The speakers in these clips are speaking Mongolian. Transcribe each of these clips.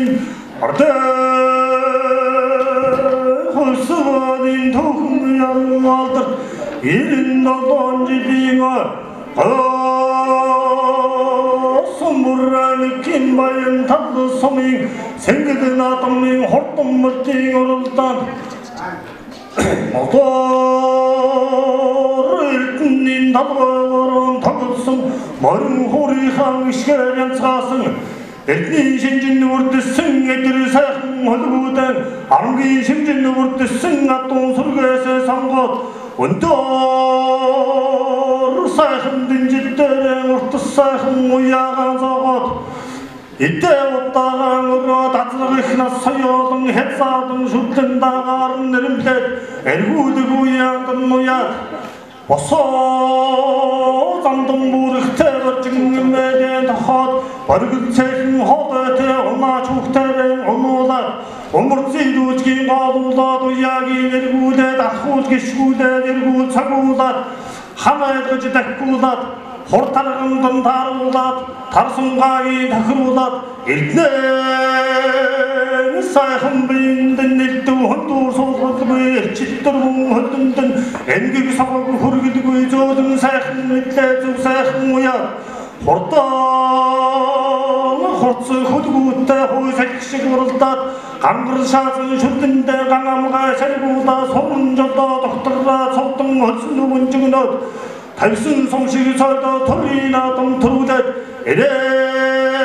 ин ордэ хосвадин тохм ярмалдар ирин долон жибига сумуран кин баян тадлы сомин сенгеден атамын хортом мөлтийн оролдан мотор эрдэнийн талбаран тоглосон морин хурийнхаа ишгээр янцгаасан эрдний шинжин үрдэсэн эдэр сайхан холгуудын арангийн шинжин үрдэсэн атун сүргээсээ сонгоод өндөр сайхан дэнжидээр уртас сайхан уяагаан зоогоод Идээ удаан өрөө дазлах их нас соёолон хэцаадан шүтлэн дагаар нэрмлээд эргүүлэг уяандан уяад босоо зандам бүрхтэй боржигмэдэн тохоод боргилцэн хототэй унаач ухтэрэн унуулаад умурцын дүүчгийн гоолуулаад уяагийн эргүүлээд ахуул гიშгүүлээд эргүүл цагуулаад хамаадгаж даккуулаад хуртаргандан тааруулаад тарсунгагийн тохируулаад эрдэнэ сайхан биендэн нэлдв хөндүүр суулгадгүй читтэр хүн хөлдөндөн энгэг саваг хүргэлгүй зөөлөн сайхан мэдлээ зөв сайхан уяад хурдан хурц хөдгүүттэй хүй сагшиг уралдаад гангар шаасан шүлдэндээ ганамгаа шаргуулаа суран жолоо докторлаа цовдон хөлсөн нүгүнжигнөөд Тавьсан сумшиг цойдоо төрийн адам төрүүлээд эрэн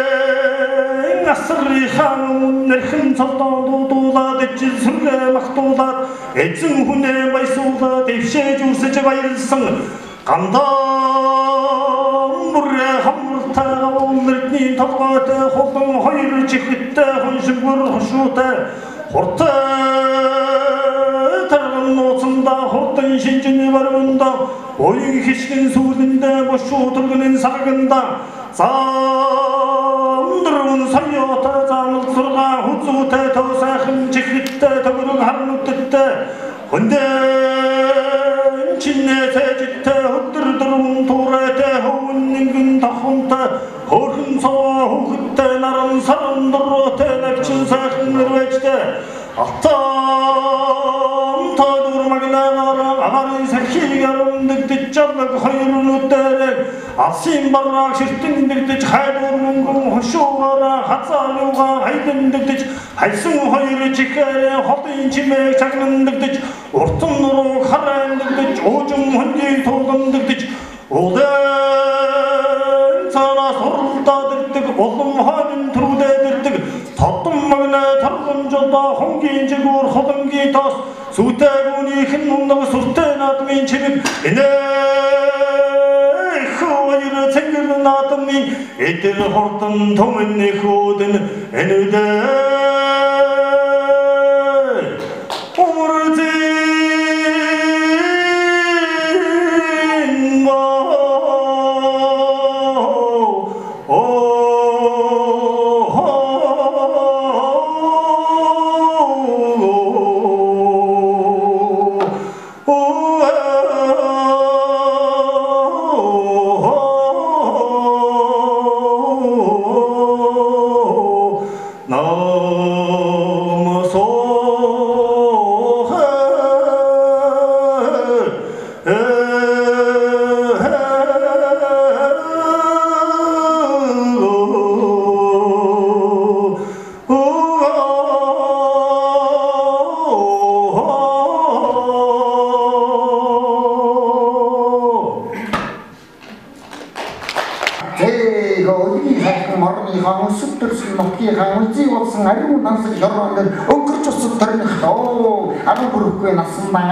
асрынхаа нэрхэн цолдоо дуудуулаад ижил сүргээ махтуулаад эзэн хүнээ баясуулаад ившээж үрсэж баярлсан гандан бүрээ хамралтай улирдний толгойтой холон хоёр чихэттэй хоншигвэр хошуутай хуртай тарган нууцанда хурдан шинжний баруунда Oyun hiçkin suyunda boşu oturgunun sargında Zandırın sayyota zanlık surga Hutsute tavsakın çeklitte Tavırın harnuttette Hunden çinne tecitte Huttırdırın tuğrete Hovunnin gün tahunta Horhun soğa hukutte Narın sarındırrote Nepçin sakın nirveçte Alttan tadurmagına varım Amarın sekhi yarımdık Dıccarlık hayrını derek Asim barrak şirtindik Dıc haydurmungun hoşuğara Hatsaluğa haydındık Dıc Haysın hayrı çekere Haldın çimek çakındık Dıc Ortun nuru karayındık Dıc Ucum hundi toğdındık Dıc Oğden sana soruldadık Oğlum halin turudedirdik Tattım mağına targın jolda Honginci gur hodungi tas Suteguni hınnundağı surten atmin çimip Hayırı çengirden atmin Etir hortan tomenni hudin Enüde Umurcin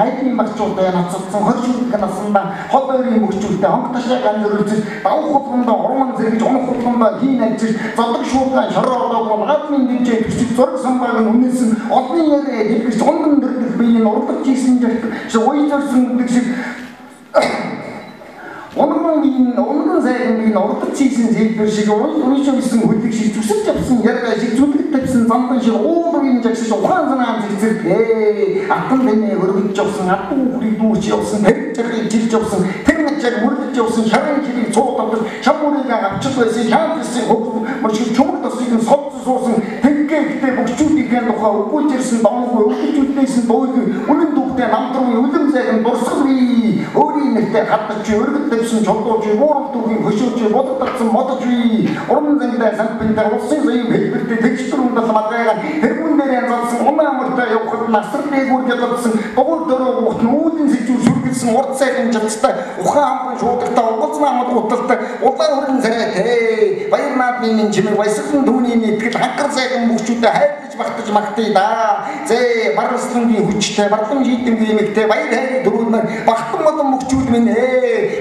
Айдын багчуудаа нацсан хөршүүлэг насандаа хол өөрийн мөчүүдтэй хонх ташааг амжирүүлж давх хулгамдаа урман зэрэгж унах хулгамдаа хийн ажиж зодог шуургаан шороолоо гадмын дижээ бичиг зураг самбааг нь үнээсэн олны ярэ дэлгэж онгон дөрдөх биеийн урдах хийсэн жишээ уй зорсон гэдэг шиг Онгон сайхан биеийн урдах хийсэн зэлбэр шиг уйшсэн хөдлөг шиг зүсэж авсан ярга шиг зүтгэж тавьсан замдан шиг уулын жагсаж ухаан санаан зэрэг Атан дэний өргөж явсан атан хүрийг дүүч явсан тэр чарыг жилж явсан тэр начаг мөрлөж явсан шарын чирийг цуутав шамурыг авчиж байсан хаанчсан хог мөчг чумд тосыг содс суусан тэг Тэгэхдээ бүгчүүдийн тухай өгүүлжсэн домгүй өгүүлжүүдээс нь дууг үнэн дүүхтэй намтрын үлэм сайхан дурсгалгүй өөрийн нэртэй хадаж өргөд тавьсан чулууч уурал дүүгийн хөшөөч бодогдсон модож бий уран зангитай санпинтай улсын зүйн хэлбэртэй тэгчтэр ундал магайгаа тэргүүн дээр янзалсан унаа амартай явхад насар дээгүүр гэлсэн дугуй дөрөв гут нүүдэн сэжүүр сүргэлсэн урд сайхан жавцтай ухаан хамбан шуудагтай угацнаа амд уталтай улаан хөрөн царайтай баяр наадмын чимэг баясгалан түүний нэтгэл хангар сайхан бүгчүүдэд хайрлаж багтаж магтъя да. Зэ баруусрынгийн хүчтэй барлам жийдэнгийн эмэгтэй баяр хайрын дөрөвнөр багтан болон бүгчүүд минь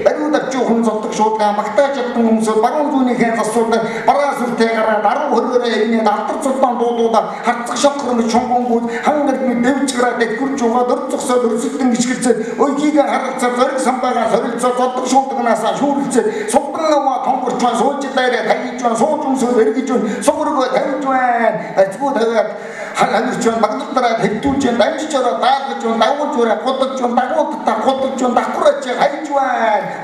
бариуд авчуухан зоддог шуудгаан магтааж чадсан хүмүүсүүд баруун зүүнийхээ засвараар бараа сүртэй гараад 10 хөрөөрөө ирнэ алтар цултан дуудуулаа харцах шавхрын чонгонгууд хангад мэд дэвж гараад дэвгүрж угаа дөрцөсөө дөрсөлтөн гიშгэлцээ өйгийг харгалцаа зориг самбаагаа сорилцоо зоддог шуудганаасаа шүүрлцээ султан аваа тонгорчваа суужлаарэ тайжваа сууж өмсөөр эргэж сугргоо тавьжваа ацгүй тавиад хангамжчваа магнуулаараа хэвдүүлж дамжиж ороо даалгаж дагуулж өрөө годож дагуудтаа годож дагхураач хайжваа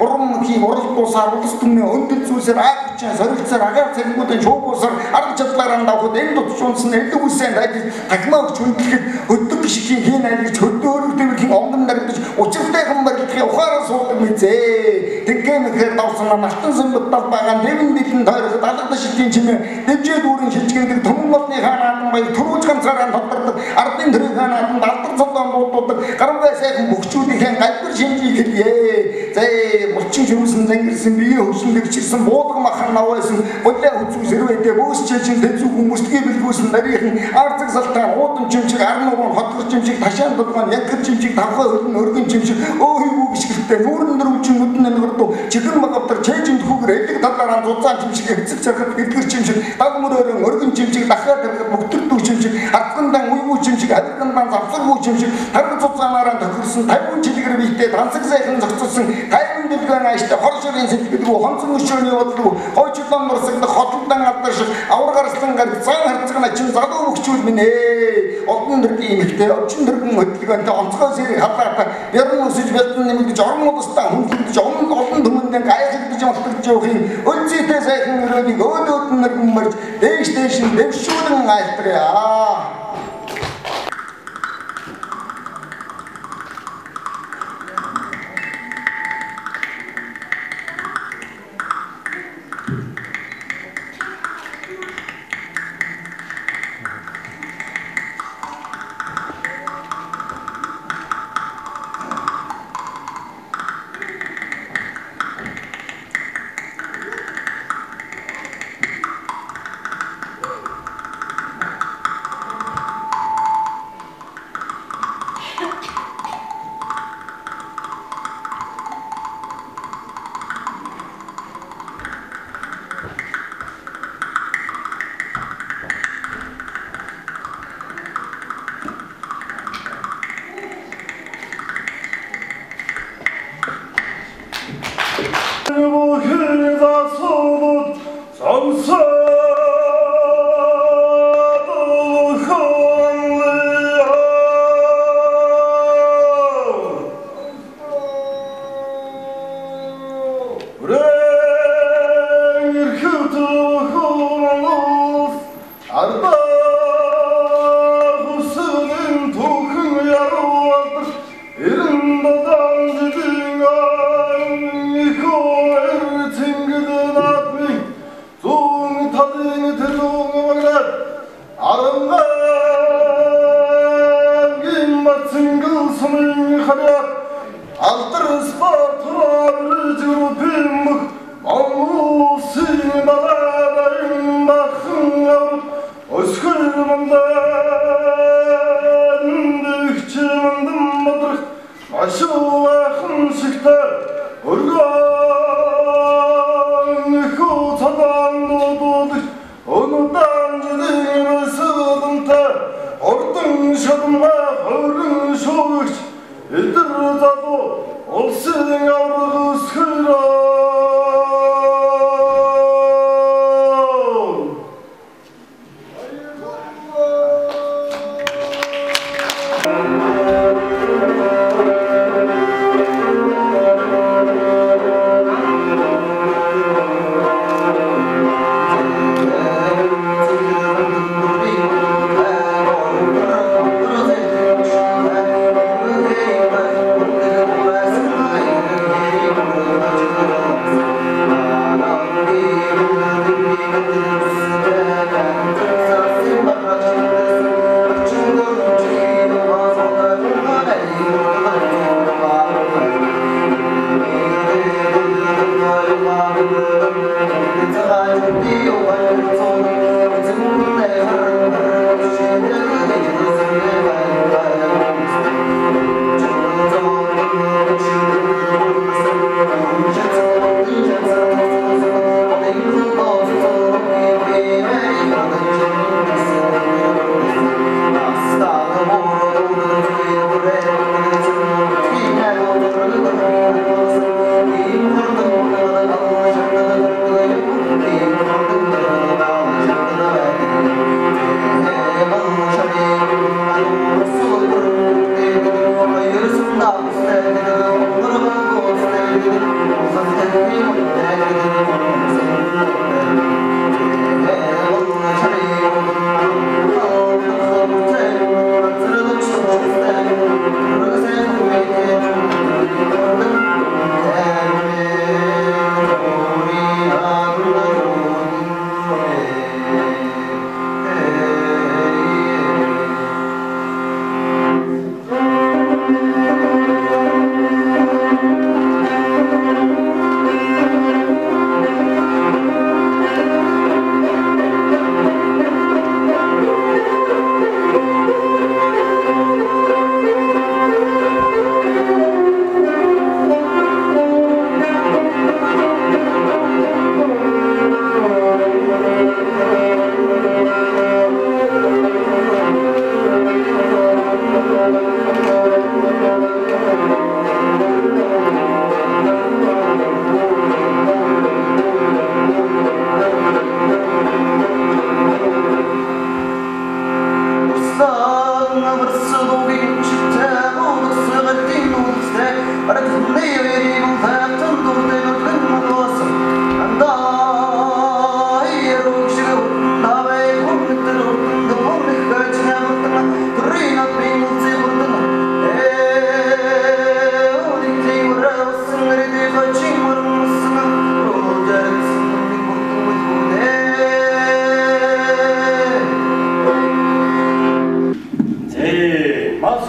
урам хий уралдуусаар улс түмний өндөр зүйлсээр аагч сорилцоор агаар цэргүүдийн шуугуусаар арга чадлаараа давхад энэ тутчуунсан элдв үсэн ажил тахмаа өгч хүндэхэд хөддөг гişгийн хийн айлгч хөдөөрөг дэвэрхийн омдон наригдж учиртайхан барилгын ухаараа суудаг мэдээ тэнгэмэхээр давсан алтан сүмбэд талбайгаан дэвэн дэлэн тойроход алгад шилтийн чимээ дэвжээ дүүрэн шилжгэндэг төмөн болны хаанаа баяр төрүүлж ганцаараа тодордог ардын төрөг хаанаа алтар цолон дууддаг гарамгай сайхан бүгчүүдийн галбир шинжийг хэлье. За булчин шүмсэн зангирсан биеийн хөвсөн дэвчирсэн буудаг махан навайсан голиа хүзүү сэрвэдэ бөөс чэжин дэвзүү хүмүүстгээ бэлгүүсэн нарийнхан арцэг салтаа уудан чимчиг арнуурын хотгор чимчиг ташаан дулгаан яггар чимчиг тавхай хөлн өргөн чимчиг өөйгүү гიშгэлтэй нүүрэн дөрвчин нүдэн намгардуу чихэн магавдар чэжин түүгээр эдэг талаараа зузаан чимчиг хэцэг цархад эдгэр чимчиг дагмөрөөрөн өргөн чимчиг дахиад бүгдэрдүү чимчиг ардгандан уйгуу чимчиг адгандан завсаргуу чимчиг тарга зузаанаараа тохирсон 50 жилгэр биетэй тансаг сайхан зогцсон 50 дэлгэн ааштай хор ширийн сэтгэлгүй хонцон өшөөний бодлоо хойчлон нурсагдах хотолдон алдар шиг авар гарсан гарц цаан харцгана чин залуу өгчүүл минь одон дэргийн эмэгтэй очин дэргэн хөдөлгөөнтэй онцгой сэрийг халаата бярн өсөж бэлтэн нэмэгдэж орон улстай хүндлэж олон төмөндөө гайхагдаж малтаж явахын өлзийтэй сайхан өрөөнийг өөдөөд нэргэн марж дээш нь дэвшүүлэн айлтраа.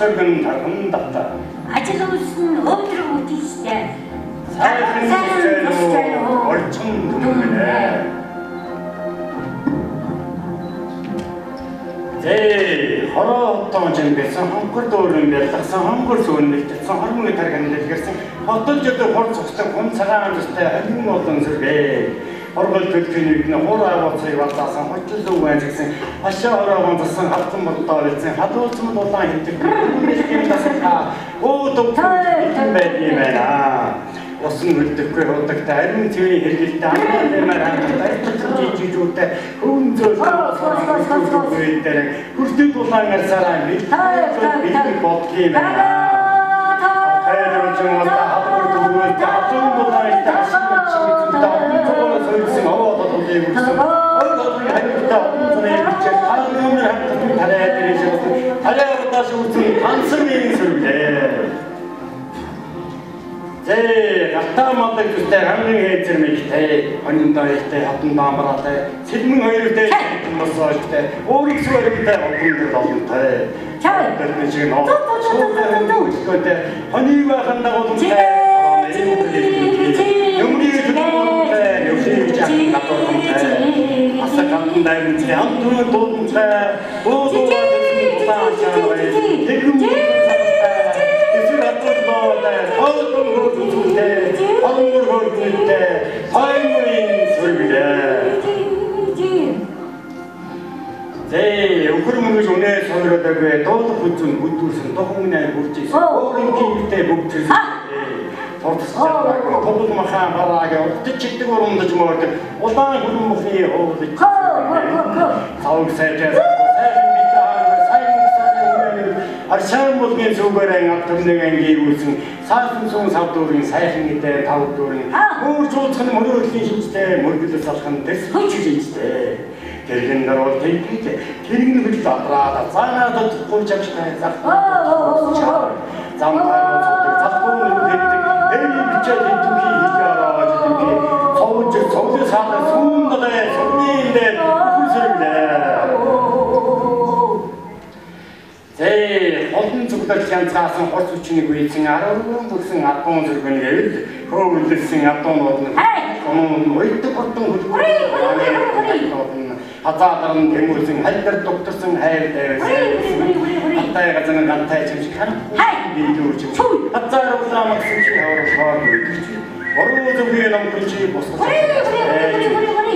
сэргэн тархан давтаа. Ажил үйлсэн өвдрөг үтийстэй. Сайхан орчин дүнмэнэ. хороо жин байсан хонгор дөөрөн байлгасан хонгор сүүнэлтсэн хормог тарган дэлгэрсэн хотод жоо хор цогцтой хүн цагаан төстэй халин олон зэрэг оргол төлхөнийг нь хор аваацыг батласан хочл үгэн гэсэн хашаа ороогон тасан хатсан боддоо хэлсэн хадуулсан дулаан хэмдэг юм дасаа өөдөг юм байна. Осын үлдэхгүй хуудагтай харин цэврийн хэрэгэлтэй амнаар хандтай жижигүүтэй хүн зөөлөн үедээр хүртэл дулаангаар сараа бид бодлоо байна. Хайрын жимэлтэй хадвар дүүртэй хатун дулаантай ашиглаж гартаа малдаг төстэй хамгийн хээцэрмэгтэй ониндойтэй хатан даамраатай сэлмэн хоёртой мосоочтой өөрийг сүрэмтэй одонтой олонтой чамд шиг ноо шүүхтэй хоний бахан дагуултай юмрий төдөлтэй явж чаддаг асакан даймтай хамтун дуудтай Өхөрмөж үнэ сонирхолтой дуулах хүчин бүдүүлсэн тохомнаа бүрчээс өөрийн кимтэй бүгдсэн. Тортсаа тоглох махан бараага утчигдэг урамдаж мөрд улаан хүлэн мөхний уулж. Тавг сайжаа сайхан битаа сайхан аршаан болгон зүгээрэн автомныг ангиулсан саасан сун савдуурын сайхан гэдэг тавдуурын өөр цуцхан мөрөөдлийн шинжтэй мөргөлөс алхан дэс хүчтэй. Тэрхэн даруул тэнхэж тэрэн хөл задраа цаанаадад гуйж авчихсан зах. Замбар цацгүй нэгдэг энэ бичээд түүхий хийгаараа гэдэг. Цовж саада сүндээ сүнийндээ хүсэлдээ. Олон зүгдэл янзгаасан хос хүчнийг үйсэн 10 бүрсэн адуун зэрэг нэвэл хөөвлөсөн адуунууд нь ойддог хотон хөлбөр хазаадан тэмүүлсэн хайдар докторсон хайр дээрсэн хаттай газан гантай чимшиг хана биелүүч хазаар улаамагсан чи хавар гэж оруу зүгийн ном күчи босгож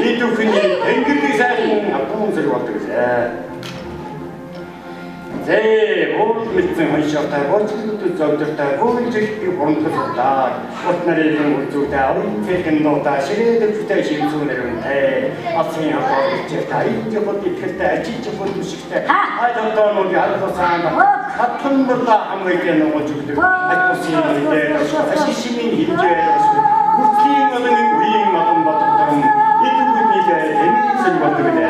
бидүүхний тэнгэрийн сайхан адуун зэрэг болдог Өөр мэдсэн хоншоотой бодлогууд зовдортой хөөжлөлтийг хурмтлаа. Урт нарын үзүүтэй аврын цэхэн нуудаа ширээдэг бүтэй шимцүүнэр үнтэй. Асын хаваарч та энэ хот итгэртэй ажиж хот шигтэй. Хадоонууд ялгасан хатлан мөрла хамгийн ногоож өгдөг. Атмосферын дээр ашигшмийн хэмжээ үртлийн олон үеийн модон боддог. Эдгүүний эмээсэн боддог нэ.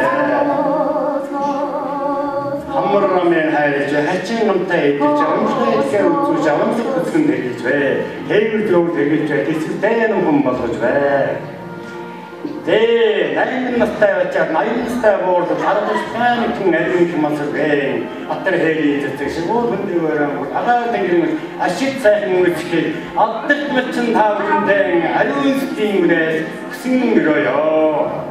Хаммармын хайрж хачин намтай идэж амшлайгээ үзүүлж амслах хүсгэн дэрэж бай. Хэвэр зөв тэгэж тэсэлтэй юм болгож бай. Нарийн настай очоод 80 настай боор харагдсан нэгэн арийн хүмүүс бай. Атар хэри зэцэг шигүүр хөндөгөөрөө агаа тэнгэрийн ашиг сайхан үсгэл аддалт мэчин тааврын ариун стийн үрээс хүсэн өрөөё.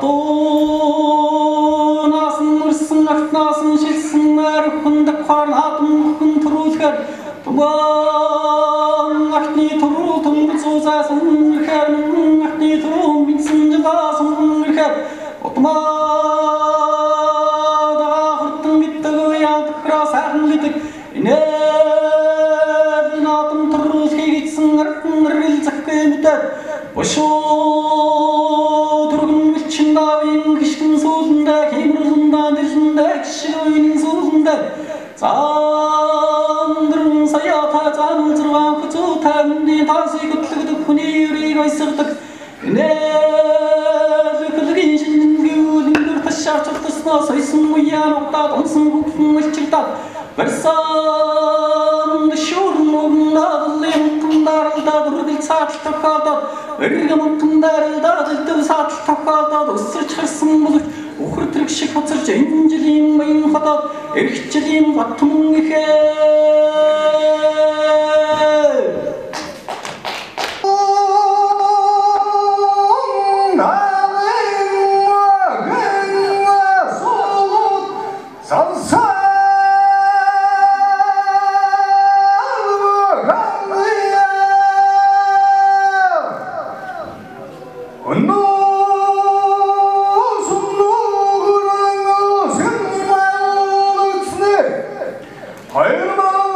또 나선 물승 나선 실승 나를 흔득한 하tum 큰 트루스가 도망 악니 트루 동조자 성르가 악니 트루 민승자가 성르가 오토마다 헛등 밑다가 야득라 사는 밑에 이내 나tum 트루스 기승 악을 작게 밑에 보쇼 들어간 미친다 윙기신 소순다 개물순다 내순다 기시로인 소순다 짠들은 사야타 짠을 들어가 그저 탄디 다시 그뜨그득 흔히 우리가 있었다 내 그들이 신규님들 다시 아쳤다 서있음 무야 없다 동승 국풍을 칠다 versan şurun nadlim kındarda durbil saç takada örgüm kındarda dilde saç takada dostur çırsın bulut uğur tırkşık hatır cenciliğim mayın hadat erkçiliğim vatımın ihe Hayırlı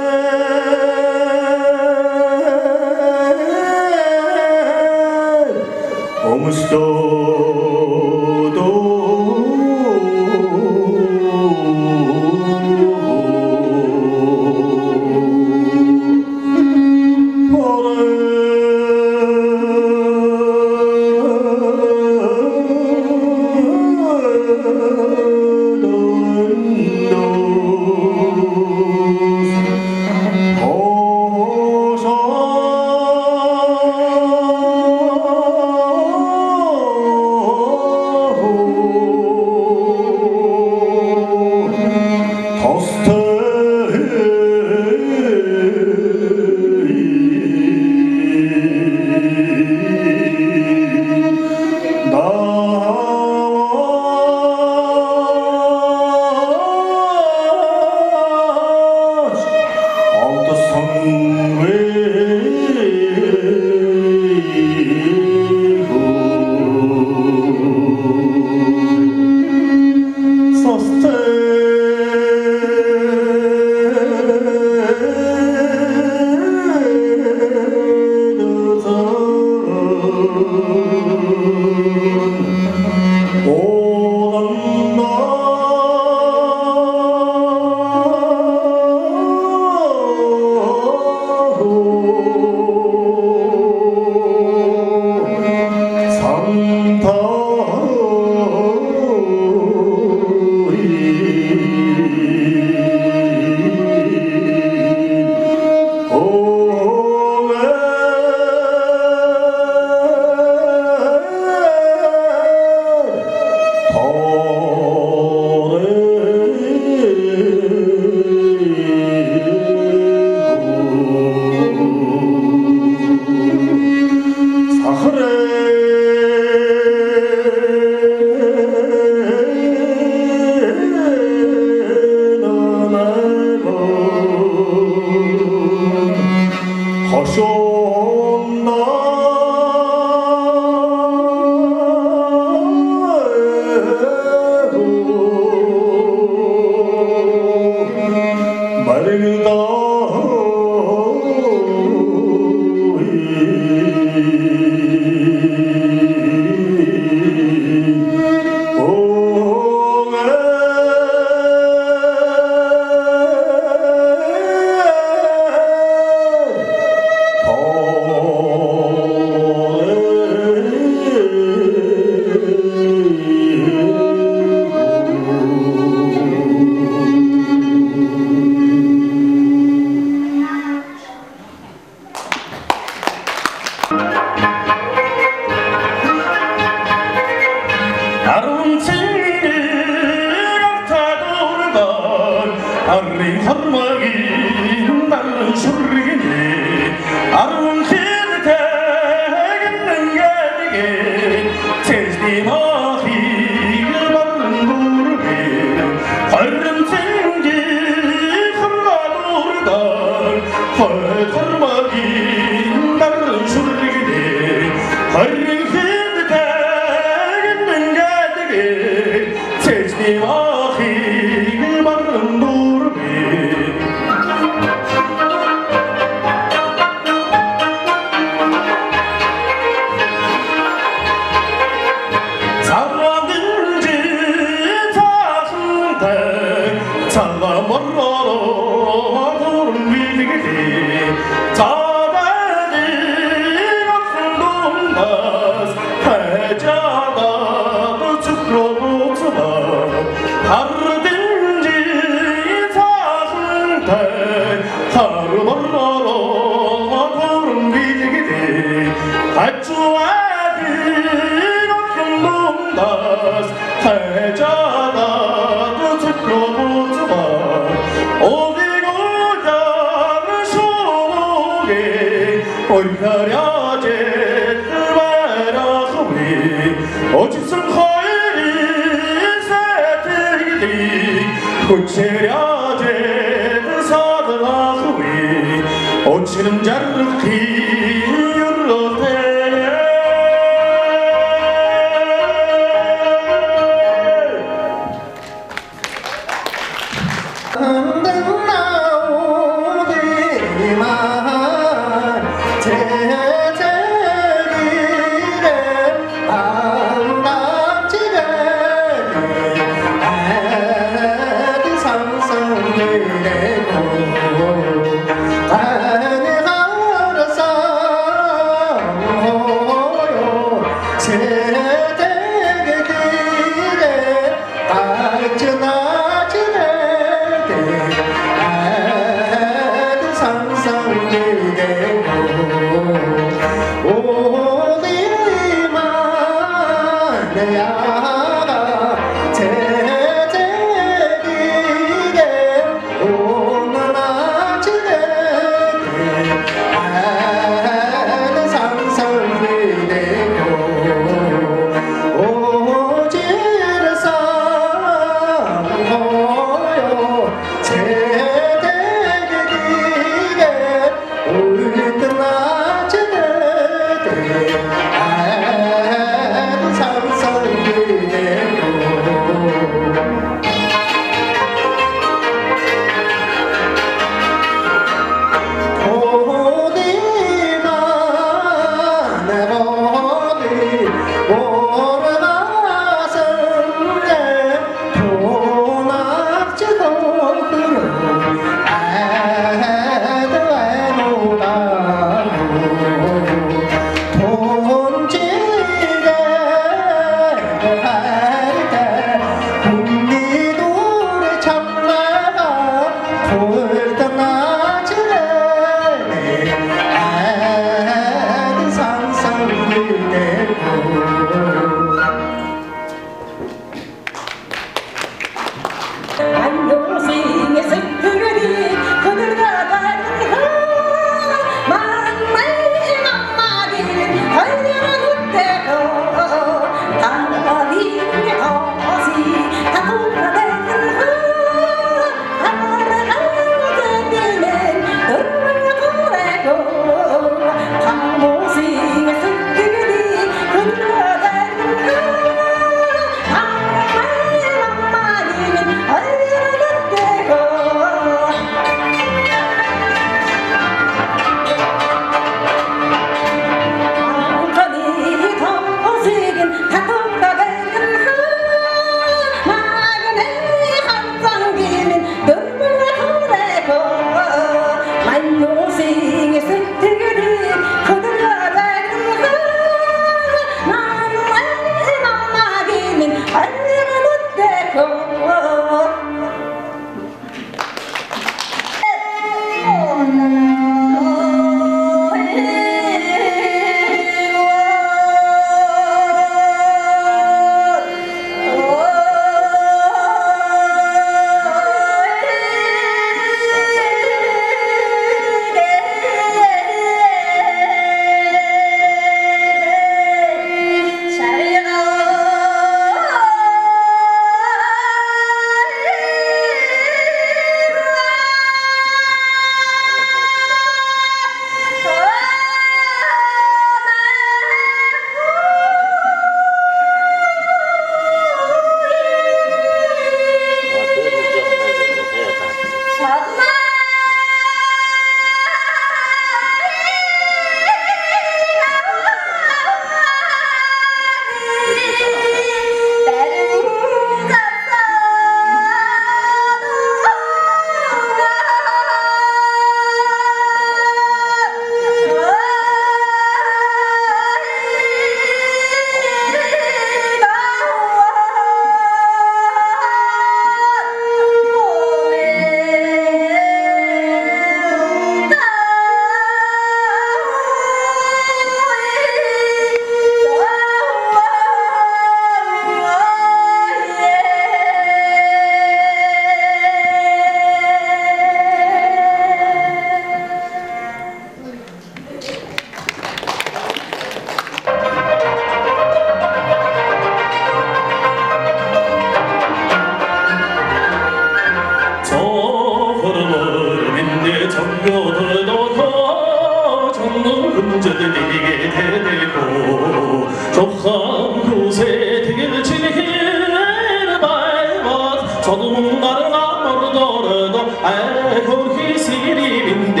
korki siriminde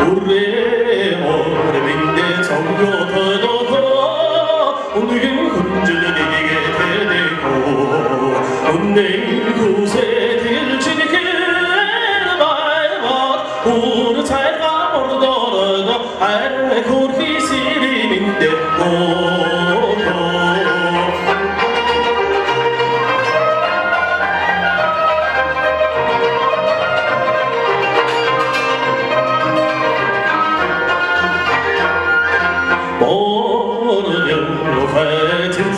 우리 어른인데 정겨터도 오늘은 흔들리게 되고 내일 곳에 들지니 그말만 우리 잘가 모르더라도 고리 시림인데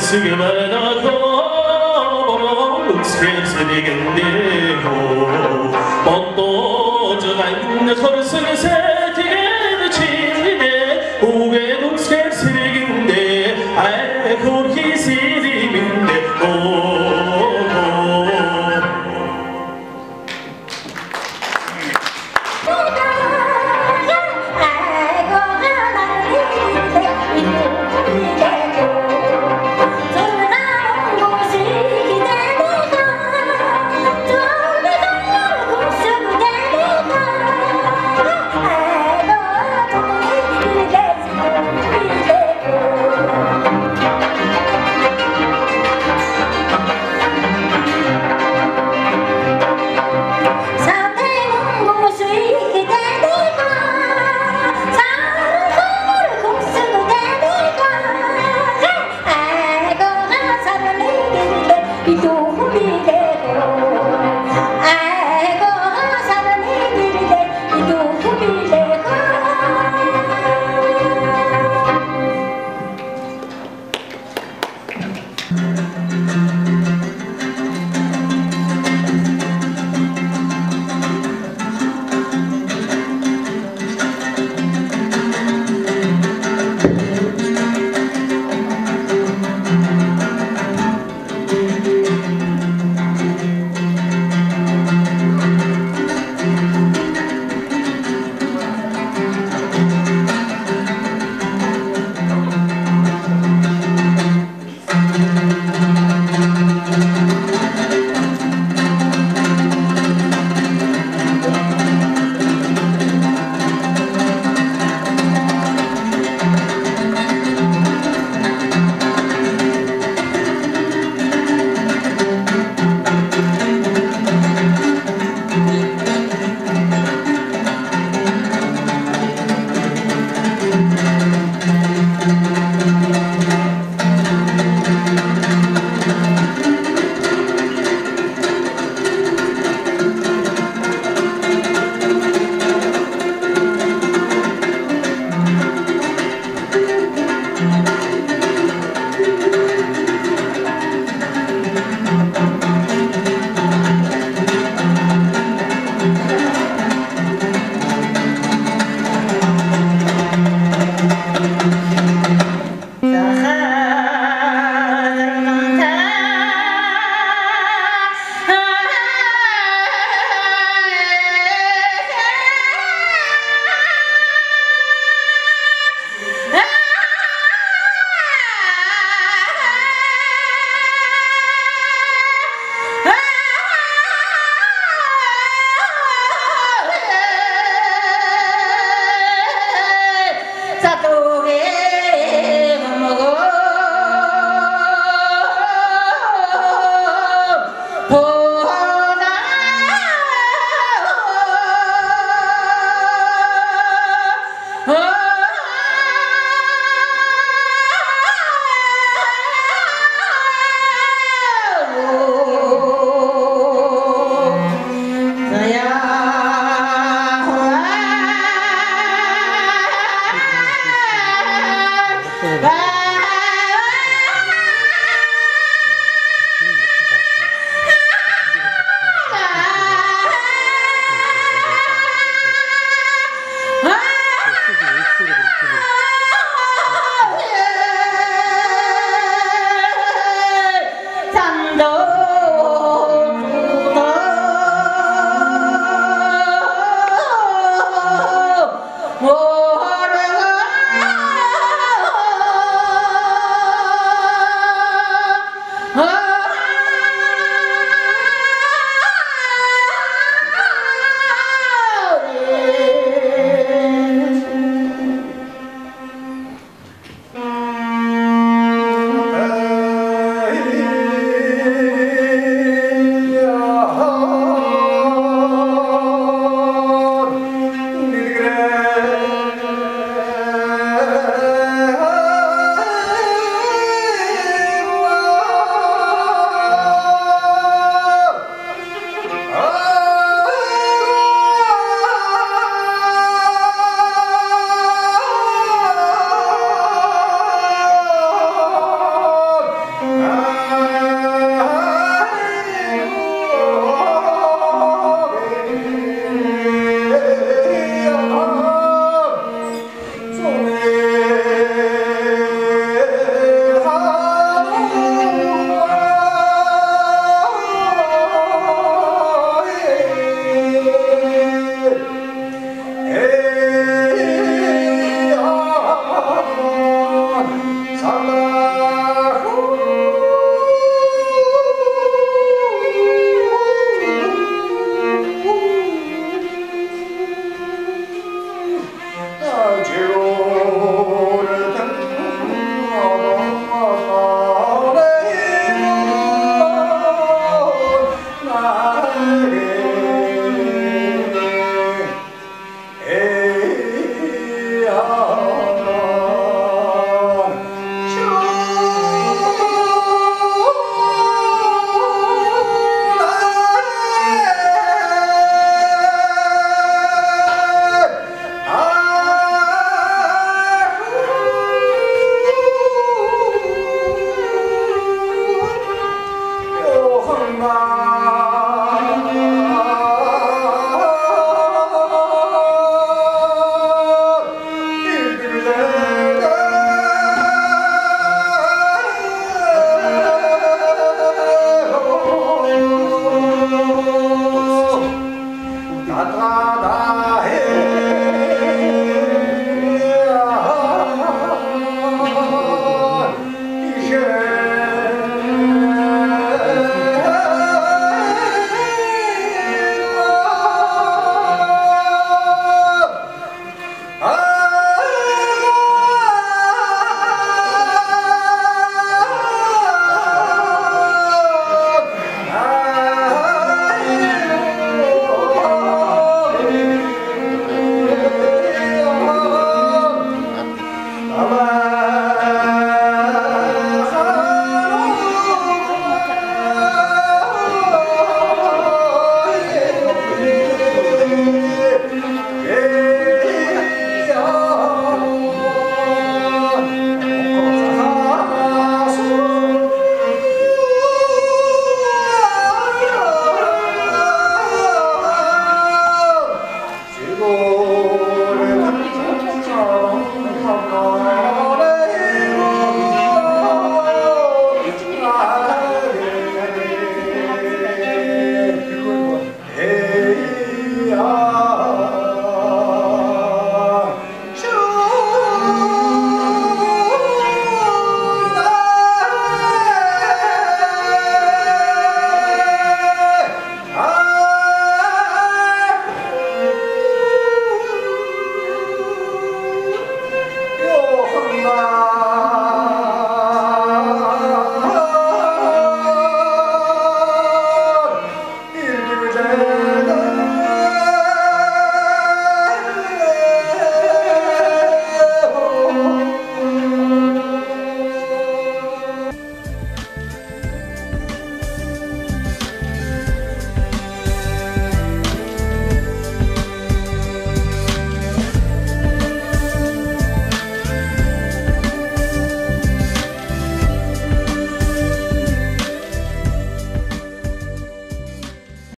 지금은 하고 스트레스리겠네요 또 저가 있는 서로 쓰는